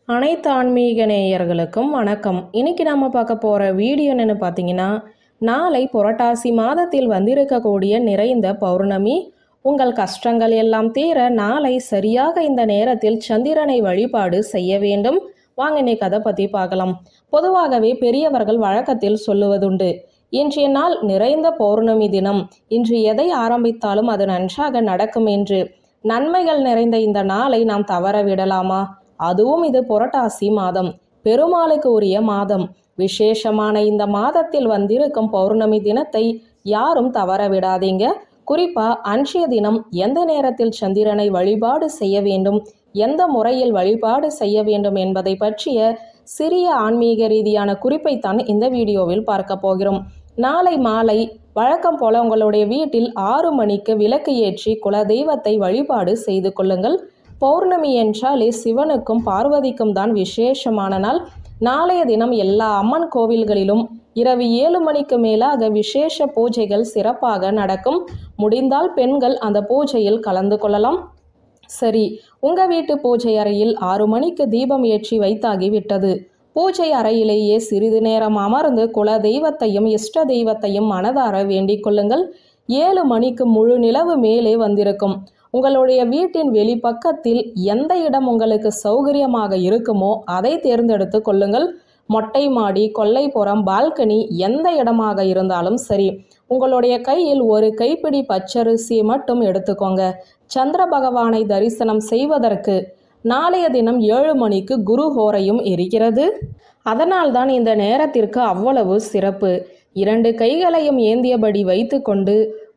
அனைத்து ஆன்மீக நேயர்களுக்கும் வணக்கம். இன்னைக்கு நம்ம பார்க்க போகிற வீடியோ என்னென்னு பார்த்தீங்கன்னா, நாளை புரட்டாசி மாதத்தில் வந்திருக்கக்கூடிய நிறைந்த பௌர்ணமி. உங்கள் கஷ்டங்கள் எல்லாம் தீர நாளை சரியாக இந்த நேரத்தில் சந்திரனை வழிபாடு செய்ய வேண்டும். வாங்க இன்னைக்கு அதை பற்றி பார்க்கலாம். பொதுவாகவே பெரியவர்கள் வழக்கத்தில் சொல்லுவதுண்டு, இன்றைய நாள் நிறைந்த பௌர்ணமி தினம், இன்று எதை ஆரம்பித்தாலும் அது நன்றாக நடக்கும் என்று. நன்மைகள் நிறைந்த இந்த நாளை நாம் தவற விடலாமா? அதுவும் இது புரட்டாசி மாதம், பெருமாளுக்கு உரிய மாதம். விசேஷமான இந்த மாதத்தில் வந்திருக்கும் பௌர்ணமி தினத்தை யாரும் தவற விடாதீங்க. குறிப்பா அன்றைய தினம் எந்த நேரத்தில் சந்திரனை வழிபாடு செய்ய வேண்டும், எந்த முறையில் வழிபாடு செய்ய வேண்டும் என்பதை பற்றிய சிறிய ஆன்மீக ரீதியான குறிப்பைத்தான் இந்த வீடியோவில் பார்க்க போகிறோம். நாளை மாலை வழக்கம் போல உங்களுடைய வீட்டில் 6 மணிக்கு விளக்கு ஏற்றி குல தெய்வத்தை வழிபாடு செய்து கொள்ளுங்கள். பௌர்ணமி என்றாலே சிவனுக்கும் பார்வதிக்கும் தான் விசேஷமான நாள். நாளைய தினம் எல்லா அம்மன் கோவில்களிலும் இரவு 7 மணிக்கு மேலாக விசேஷ பூஜைகள் சிறப்பாக நடக்கும். முடிந்தால் பெண்கள் அந்த பூஜையில் கலந்து கொள்ளலாம். சரி, உங்க வீட்டு பூஜை அறையில் 6 மணிக்கு தீபம் ஏற்றி வைத்தாகிவிட்டது. பூஜை அறையிலேயே சிறிது நேரம் அமர்ந்து குல தெய்வத்தையும் இஷ்ட தெய்வத்தையும் மனதார வேண்டிக் கொள்ளுங்கள். 7 மணிக்கு முழு நிலவு மேலே வந்திருக்கும். உங்களுடைய வீட்டின் வெளிப்பக்கத்தில் எந்த இடம் உங்களுக்கு சௌகரியமாக இருக்குமோ அதை தேர்ந்தெடுத்து கொள்ளுங்கள். மொட்டை மாடி, கொல்லைப்புறம், பால்கனி எந்த இடமாக இருந்தாலும் சரி. உங்களுடைய கையில் ஒரு கைப்பிடி பச்சரிசி மட்டும் எடுத்துக்கோங்க. சந்திர பகவானை தரிசனம் செய்வதற்கு நாளைய தினம் 7 மணிக்கு குரு ஹோரையும் இருக்கிறது. அதனால்தான் இந்த நேரத்திற்கு அவ்வளவு சிறப்பு. 2 கைகளையும் ஏந்தியபடி வைத்து கொண்டு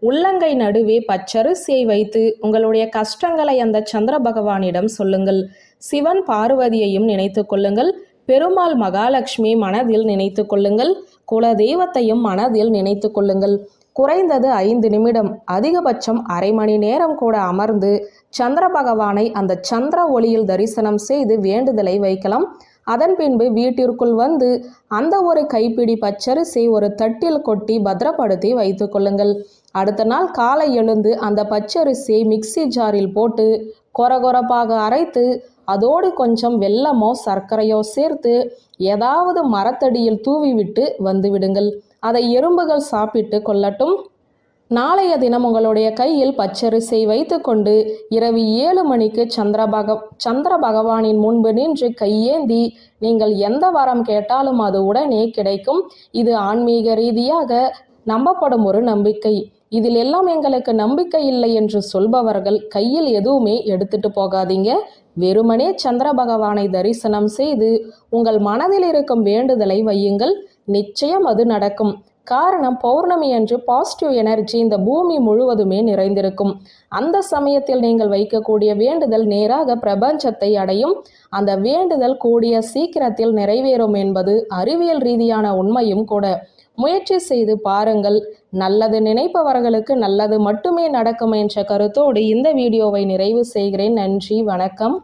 உள்ளங்கை நடுவே பச்சரிசியை வைத்து உங்களுடைய கஷ்டங்களை அந்த சந்திர பகவானிடம் சொல்லுங்கள். சிவன் பார்வதியையும் நினைத்து கொள்ளுங்கள். பெருமாள் மகாலட்சுமி மனதில் நினைத்து கொள்ளுங்கள். குல தெய்வத்தையும் மனதில் நினைத்து கொள்ளுங்கள். குறைந்தது 5 நிமிடம், அதிகபட்சம் அரை மணி நேரம் கூட அமர்ந்து சந்திர பகவானை அந்த சந்திர ஒளியில் தரிசனம் செய்து வேண்டுதலை வைக்கலாம். அதன் பின்பு வீட்டிற்குள் வந்து அந்த ஒரு கைப்பிடி பச்சரிசி ஒரு தட்டில் கொட்டி பத்திரப்படுத்தி வைத்து கொள்ளுங்கள். அடுத்த நாள் காலை எழுந்து அந்த பச்சரிசியை மிக்சி ஜாரில் போட்டு கொரகொரப்பாக அரைத்து அதோடு கொஞ்சம் வெல்லமோ சர்க்கரையோ சேர்த்து ஏதாவது மரத்தடியில் தூவிவிட்டு வந்து விடுங்கள். அதை எறும்புகள் சாப்பிட்டு கொள்ளட்டும். நாளைய தினம் உங்களுடைய கையில் பச்சரிசை வைத்து கொண்டு இரவு 7 மணிக்கு சந்திர பகவானின் முன்பு நின்று கையேந்தி நீங்கள் எந்த வரம் கேட்டாலும் அது உடனே கிடைக்கும். இது ஆன்மீக ரீதியாக நம்பப்படும் ஒரு நம்பிக்கை. இதில் எல்லாம் எங்களுக்கு நம்பிக்கை இல்லை என்று சொல்பவர்கள் கையில் எதுவுமே எடுத்துட்டு போகாதீங்க. வெறுமனே சந்திர பகவானை தரிசனம் செய்து உங்கள் மனதில் இருக்கும் வேண்டுதலை வையுங்கள். நிச்சயம் அது நடக்கும். காரணம், பௌர்ணமி அன்று பாசிட்டிவ் எனர்ஜி இந்த பூமி முழுவதுமே நிறைந்திருக்கும். அந்த சமயத்தில் நீங்கள் வைக்கக்கூடிய வேண்டுதல் நேராக பிரபஞ்சத்தை அடையும். அந்த வேண்டுதல் கூடிய சீக்கிரத்தில் நிறைவேறும் என்பது அறிவியல் ரீதியான உண்மையும் கூட. முயற்சி செய்து பாருங்கள். நல்லது நினைப்பவர்களுக்கு நல்லது மட்டுமே நடக்கும் என்ற கருத்தோடு இந்த வீடியோவை நிறைவு செய்கிறேன். நன்றி, வணக்கம்.